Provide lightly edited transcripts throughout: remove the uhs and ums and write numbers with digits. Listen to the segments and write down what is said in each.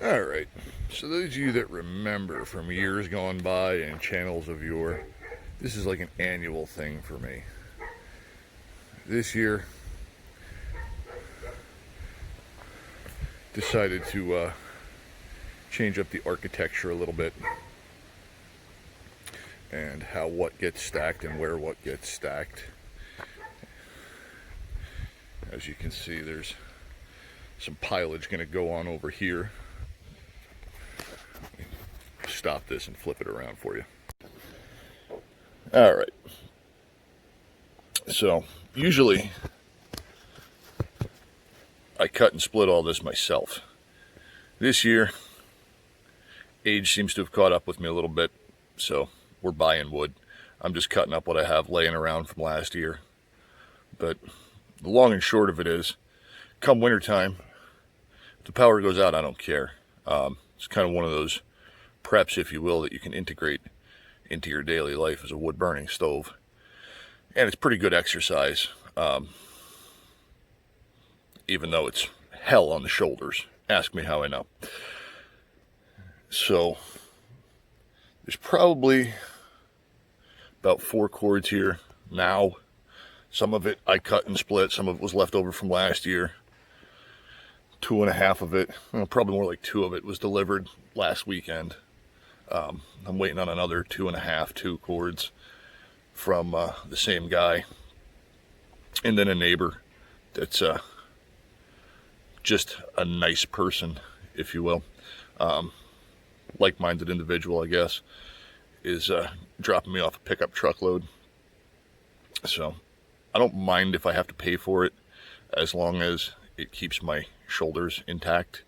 All right. So those of you that remember from years gone by and channels of yore, this is like an annual thing for me. This year, decided to change up the architecture a little bit and how what gets stacked and where what gets stacked. As you can see, there's some pilage going to go on over here. Stop this and flip it around for you. All right. So usually I cut and split all this myself. This year, age seems to have caught up with me a little bit, so we're buying wood. I'm just cutting up what I have laying around from last year. But the long and short of it is, come wintertime, if the power goes out, I don't care. It's kind of one of those preps, if you will, that you can integrate into your daily life as a wood burning stove. And it's pretty good exercise, even though it's hell on the shoulders. Ask me how I know. So there's probably about 4 cords here now. Some of it I cut and split. Some of it was left over from last year. 2.5 of it, probably more like 2 of it, was delivered last weekend. I'm waiting on another 2 cords from the same guy. And then a neighbor that's just a nice person, if you will. Like-minded individual, I guess, is dropping me off a pickup truckload. So I don't mind if I have to pay for it, as long as it keeps my shoulders intact.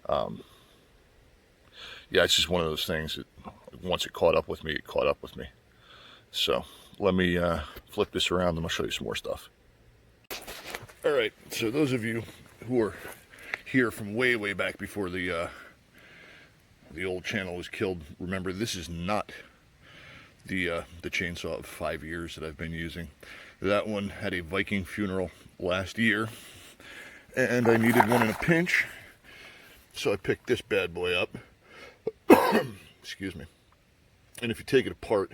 Yeah, it's just one of those things that once it caught up with me, it caught up with me. So let me flip this around and I'll show you some more stuff. All right, so those of you who are here from way back before the old channel was killed, remember this is not the chainsaw of 5 years that I've been using. That one had a Viking funeral last year, and I needed one in a pinch, so I picked this bad boy up. Excuse me. And if you take it apart,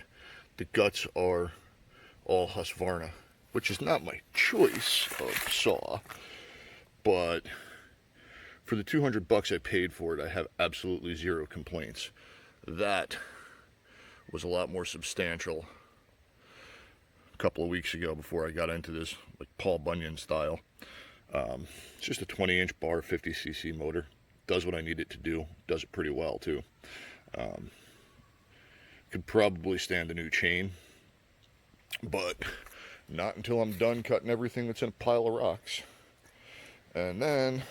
the guts are all Husqvarna, which is not my choice of saw, but for the $200 I paid for it, I have absolutely zero complaints. That was a lot more substantial a couple of weeks ago before I got into this, like Paul Bunyan style. It's just a 20-inch bar, 50cc motor. Does what I need it to do. Does it pretty well, too. Could probably stand a new chain, but not until I'm done cutting everything that's in a pile of rocks. And then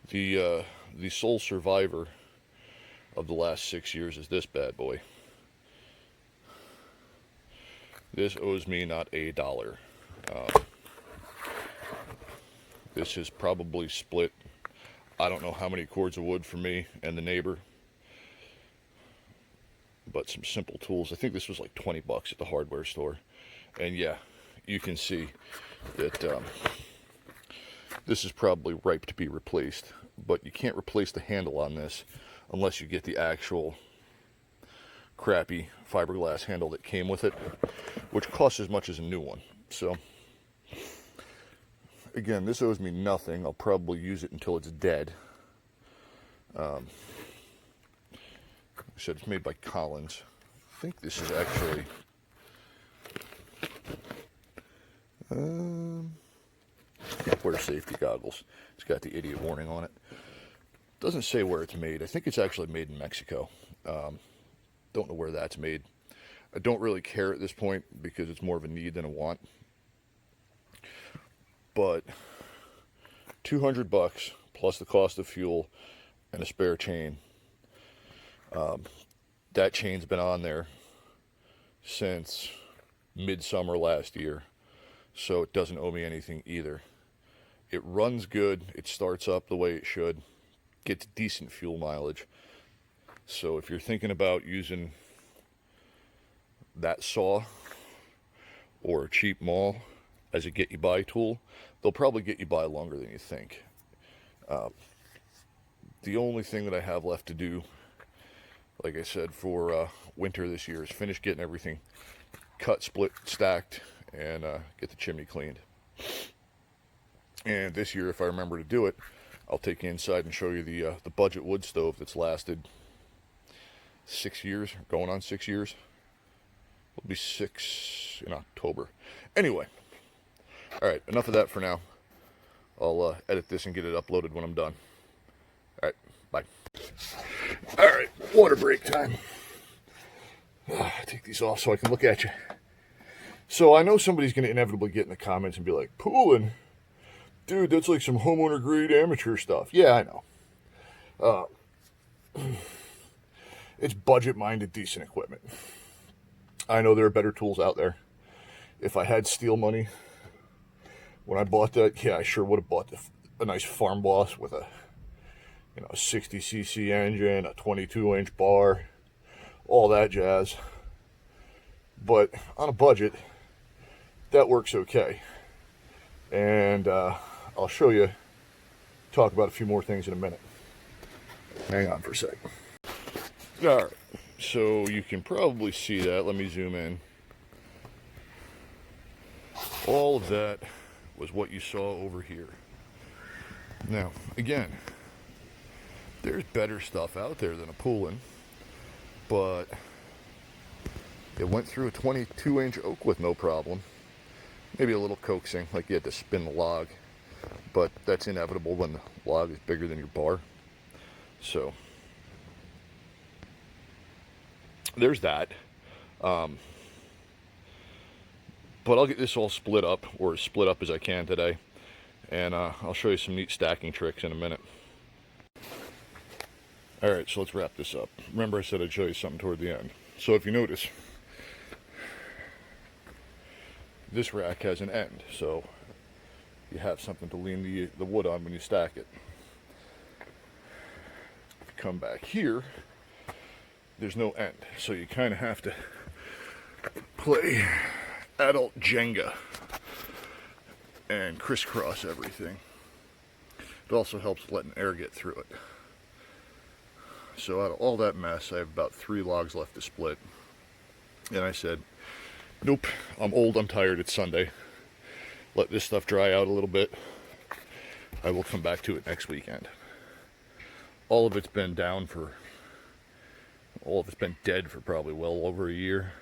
the sole survivor of the last 6 years is this bad boy. This owes me not $1. This has probably split, I don't know how many cords of wood for me and the neighbor, but some simple tools. I think this was like $20 at the hardware store. And yeah, you can see that this is probably ripe to be replaced, but you can't replace the handle on this unless you get the actual crappy fiberglass handle that came with it, which costs as much as a new one. So again, this owes me nothing. I'll probably use it until it's dead. Like I said, it's made by Collins. I think this is actually wear safety goggles. It's got the idiot warning on it. Doesn't say where it's made. I think it's actually made in Mexico. Don't know where that's made. I don't really care at this point because it's more of a need than a want. But $200 plus the cost of fuel and a spare chain. That chain's been on there since midsummer last year, so it doesn't owe me anything either. It runs good. It starts up the way it should. Gets decent fuel mileage. So if you're thinking about using that saw or a cheap maul as a get-you-by tool, they'll probably get you by longer than you think. The only thing that I have left to do, like I said, for winter this year is finish getting everything cut, split, stacked, and get the chimney cleaned. And this year, if I remember to do it, I'll take you inside and show you the budget wood stove that's lasted 6 years, going on 6 years. It'll be 6 in October. Anyway, all right, enough of that for now. I'll edit this and get it uploaded when I'm done. All right, bye. All right, water break time. Take these off so I can look at you. So I know somebody's going to inevitably get in the comments and be like, pooling? Dude, that's like some homeowner grade amateur stuff. Yeah, I know. It's budget-minded, decent equipment. I know there are better tools out there. If I had steel money, when I bought that, yeah, I sure would have bought a nice Farm Boss with a 60cc engine, a 22-inch bar, all that jazz. But on a budget, that works okay. And I'll show you, talk about a few more things in a minute. Hang on for a sec. All right, so you can probably see that. Let me zoom in. All of that was what you saw over here. Now, again, there's better stuff out there than a Poulin, but it went through a 22-inch oak with no problem. Maybe a little coaxing, like you had to spin the log, but that's inevitable when the log is bigger than your bar. So there's that. But I'll get this all split up, or as split up as I can today, and I'll show you some neat stacking tricks in a minute. Alright, so let's wrap this up. Remember I said I'd show you something toward the end. So if you notice, this rack has an end, so you have something to lean the wood on when you stack it. If you come back here, there's no end, so you kind of have to play adult Jenga and crisscross everything. It also helps letting air get through it. So out of all that mess, I have about 3 logs left to split. And I said, nope, I'm old, I'm tired, it's Sunday. Let this stuff dry out a little bit. I will come back to it next weekend. All of it's been dead for probably well over a year.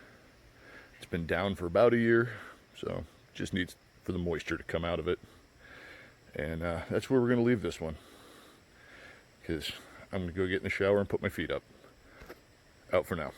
It's been down for about a year, so just needs for the moisture to come out of it. And that's where we're going to leave this one, because I'm going to go get in the shower and put my feet up. Out for now.